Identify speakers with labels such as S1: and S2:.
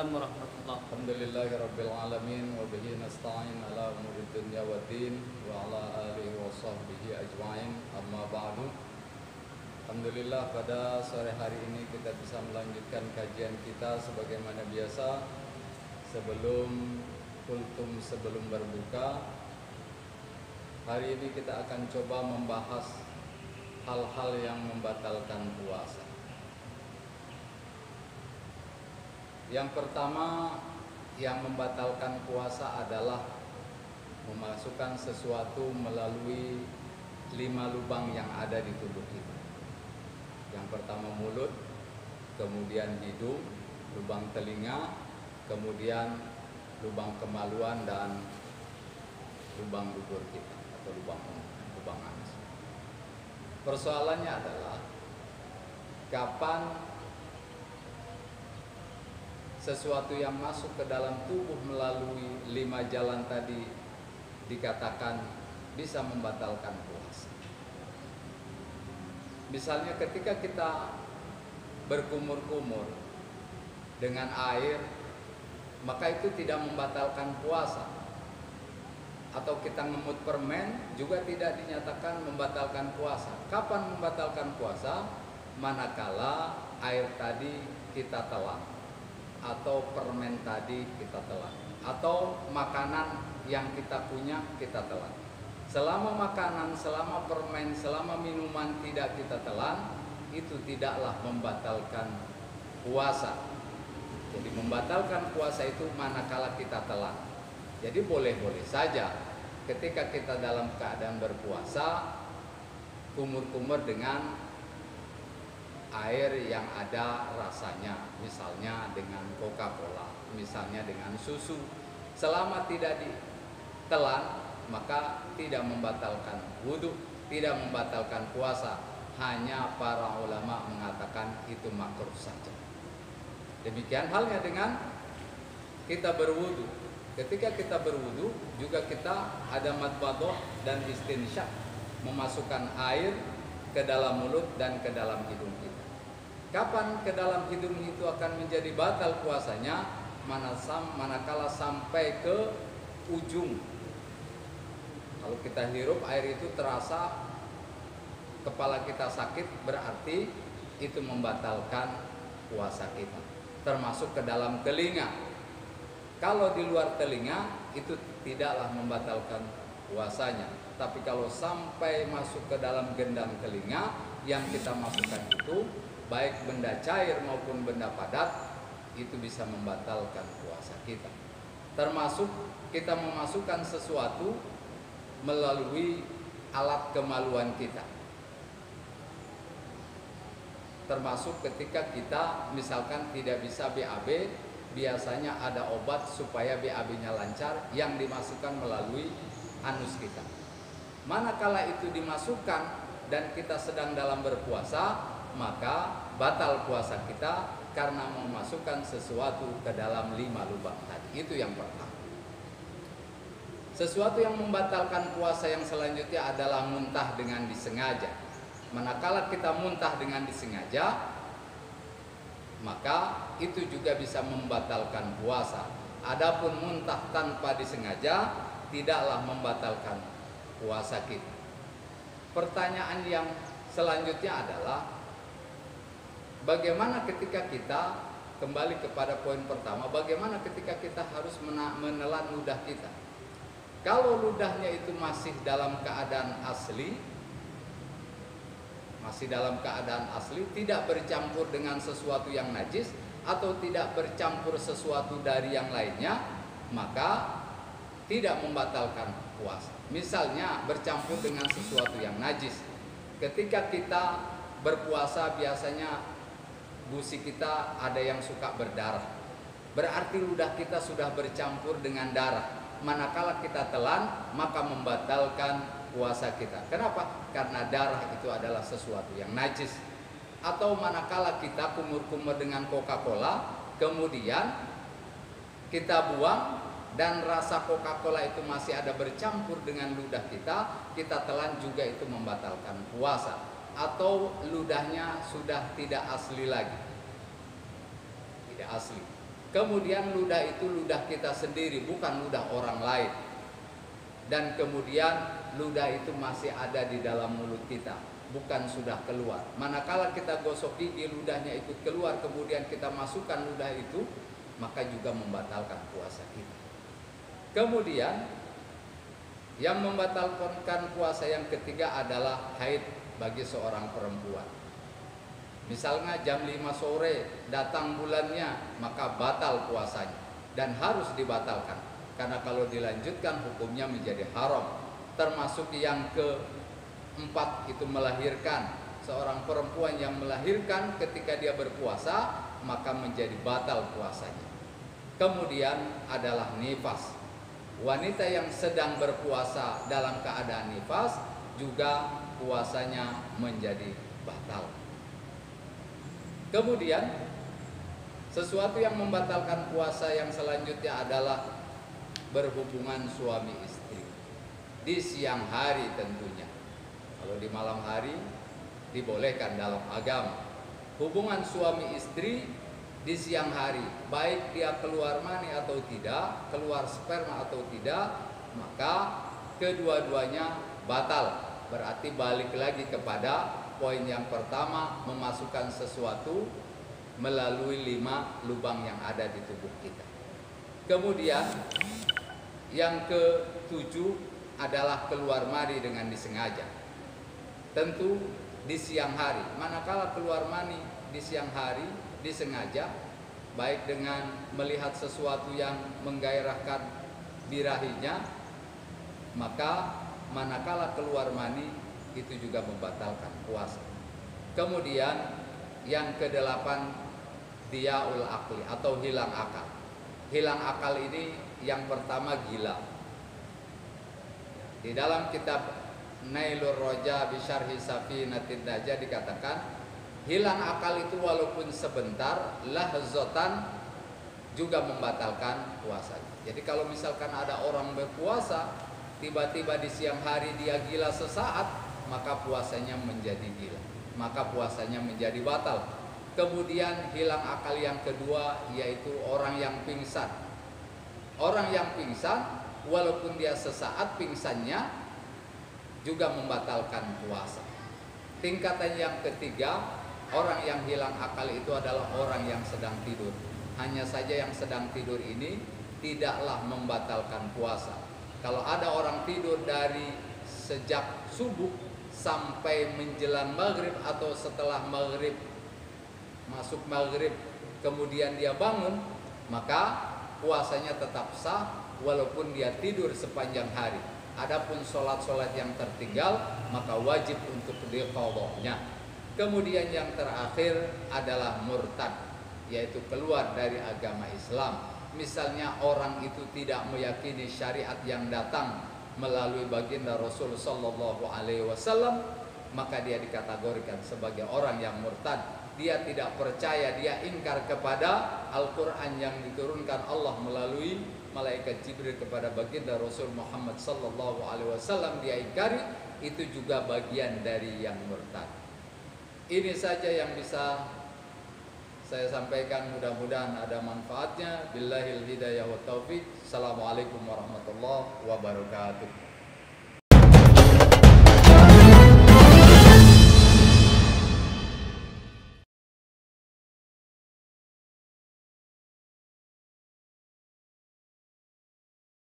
S1: Waalaikumsalam warahmatullahi.
S2: Alhamdulillahirabbil alamin wa bihi nasta'in ala umuri dunya waddin wa ala alihi wa sahbihi ajma'in. Amma ba'du. Alhamdulillah, pada sore hari ini kita bisa melanjutkan kajian kita sebagaimana biasa. Sebelum berbuka, hari ini kita akan coba membahas hal-hal yang membatalkan puasa. Yang pertama yang membatalkan puasa adalah memasukkan sesuatu melalui 5 lubang yang ada di tubuh kita. Yang pertama mulut, kemudian hidung, lubang telinga, kemudian lubang kemaluan dan lubang dubur kita atau lubang anus. Persoalannya adalah kapan sesuatu yang masuk ke dalam tubuh melalui 5 jalan tadi dikatakan bisa membatalkan puasa. Misalnya ketika kita berkumur-kumur dengan air, maka itu tidak membatalkan puasa. Atau kita ngemut permen juga tidak dinyatakan membatalkan puasa. Kapan membatalkan puasa? Manakala air tadi kita telan, atau permen tadi kita telan, atau makanan yang kita punya kita telan. Selama makanan, selama permen, selama minuman tidak kita telan, itu tidaklah membatalkan puasa. Jadi membatalkan puasa itu manakala kita telan. Jadi boleh-boleh saja ketika kita dalam keadaan berpuasa kumur-kumur dengan air yang ada rasanya, misalnya dengan Coca-Cola, misalnya dengan susu. Selama tidak ditelan, maka tidak membatalkan wudhu, tidak membatalkan puasa. Hanya para ulama mengatakan itu makruh saja. Demikian halnya dengan kita berwudhu. Ketika kita berwudhu juga kita ada madmadah dan istinsyak, memasukkan air ke dalam mulut dan ke dalam hidung kita. Kapan ke dalam hidung itu akan menjadi batal puasanya? Manakala sampai ke ujung. Kalau kita hirup air itu terasa kepala kita sakit, berarti itu membatalkan puasa kita. Termasuk ke dalam telinga. Kalau di luar telinga itu tidaklah membatalkan puasanya. Tapi kalau sampai masuk ke dalam gendang telinga, yang kita masukkan itu baik benda cair maupun benda padat, itu bisa membatalkan puasa kita. Termasuk kita memasukkan sesuatu melalui alat kemaluan kita. Termasuk ketika kita misalkan tidak bisa BAB, biasanya ada obat supaya BAB-nya lancar yang dimasukkan melalui anus kita. Manakala itu dimasukkan dan kita sedang dalam berpuasa, maka batal puasa kita karena memasukkan sesuatu ke dalam 5 lubang tadi. Itu yang pertama. Sesuatu yang membatalkan puasa yang selanjutnya adalah muntah dengan disengaja. Manakala kita muntah dengan disengaja, maka itu juga bisa membatalkan puasa. Adapun muntah tanpa disengaja tidaklah membatalkan puasa kita. Pertanyaan yang selanjutnya adalah bagaimana ketika kita kembali kepada poin pertama, bagaimana ketika kita harus menelan ludah kita? Kalau ludahnya itu masih dalam keadaan asli, tidak bercampur dengan sesuatu yang najis atau tidak bercampur sesuatu dari yang lainnya, maka tidak membatalkan puasa. Misalnya bercampur dengan sesuatu yang najis. Ketika kita berpuasa biasanya gusi kita ada yang suka berdarah. Berarti ludah kita sudah bercampur dengan darah. Manakala kita telan, maka membatalkan puasa kita. Kenapa? Karena darah itu adalah sesuatu yang najis. Atau manakala kita kumur-kumur dengan Coca-Cola, kemudian kita buang dan rasa Coca-Cola itu masih ada bercampur dengan ludah kita telan, juga itu membatalkan puasa. Atau ludahnya sudah tidak asli lagi, tidak asli. Kemudian ludah itu ludah kita sendiri, bukan ludah orang lain. Dan kemudian ludah itu masih ada di dalam mulut kita, bukan sudah keluar. Manakala kita gosok gigi, ludahnya ikut keluar, kemudian kita masukkan ludah itu, maka juga membatalkan puasa kita. Kemudian yang membatalkan puasa yang ketiga adalah haid bagi seorang perempuan. Misalnya jam 5 sore datang bulannya, maka batal puasanya dan harus dibatalkan. Karena kalau dilanjutkan hukumnya menjadi haram. Termasuk yang keempat itu melahirkan. Seorang perempuan yang melahirkan ketika dia berpuasa, maka menjadi batal puasanya. Kemudian adalah nifas. Wanita yang sedang berpuasa dalam keadaan nifas juga puasanya menjadi batal. Kemudian sesuatu yang membatalkan puasa yang selanjutnya adalah berhubungan suami istri di siang hari tentunya. Kalau di malam hari dibolehkan dalam agama. Hubungan suami istri di siang hari, baik dia keluar mani atau tidak, keluar sperma atau tidak, maka kedua-duanya batal. Berarti balik lagi kepada poin yang pertama, memasukkan sesuatu melalui 5 lubang yang ada di tubuh kita. Kemudian yang ke-7 adalah keluar mani dengan disengaja. Tentu di siang hari. Manakala keluar mani di siang hari disengaja, baik dengan melihat sesuatu yang menggairahkan birahinya, maka manakala keluar mani itu juga membatalkan puasa. Kemudian yang ke-8 diaul akli atau hilang akal. Hilang akal ini yang pertama gila. Di dalam kitab Nailur Roja bi Syarhi Safinatid Najah dikatakan hilang akal itu walaupun sebentar, lahzatan juga membatalkan puasanya. Jadi kalau misalkan ada orang berpuasa, tiba-tiba di siang hari dia gila sesaat, maka puasanya menjadi gila, maka puasanya menjadi batal. Kemudian hilang akal yang kedua yaitu orang yang pingsan. Orang yang pingsan walaupun dia sesaat pingsannya juga membatalkan puasa. Tingkatan yang ketiga, orang yang hilang akal itu adalah orang yang sedang tidur. Hanya saja yang sedang tidur ini tidaklah membatalkan puasa. Kalau ada orang tidur dari sejak subuh sampai menjelang maghrib atau setelah maghrib, masuk maghrib, kemudian dia bangun, maka puasanya tetap sah walaupun dia tidur sepanjang hari. Adapun sholat-sholat yang tertinggal, maka wajib untuk diqadha'nya. Kemudian yang terakhir adalah murtad, yaitu keluar dari agama Islam. Misalnya orang itu tidak meyakini syariat yang datang melalui baginda Rasul sallallahu alaihi wasallam, maka dia dikategorikan sebagai orang yang murtad. Dia tidak percaya, dia ingkar kepada Al-Qur'an yang diturunkan Allah melalui malaikat Jibril kepada baginda Rasul Muhammad sallallahu alaihi wasallam, dia ingkari, itu juga bagian dari yang murtad. Ini saja yang bisa saya sampaikan, mudah-mudahan ada manfaatnya. Billahil hidayah wa taufiq. Assalamualaikum warahmatullahi wabarakatuh.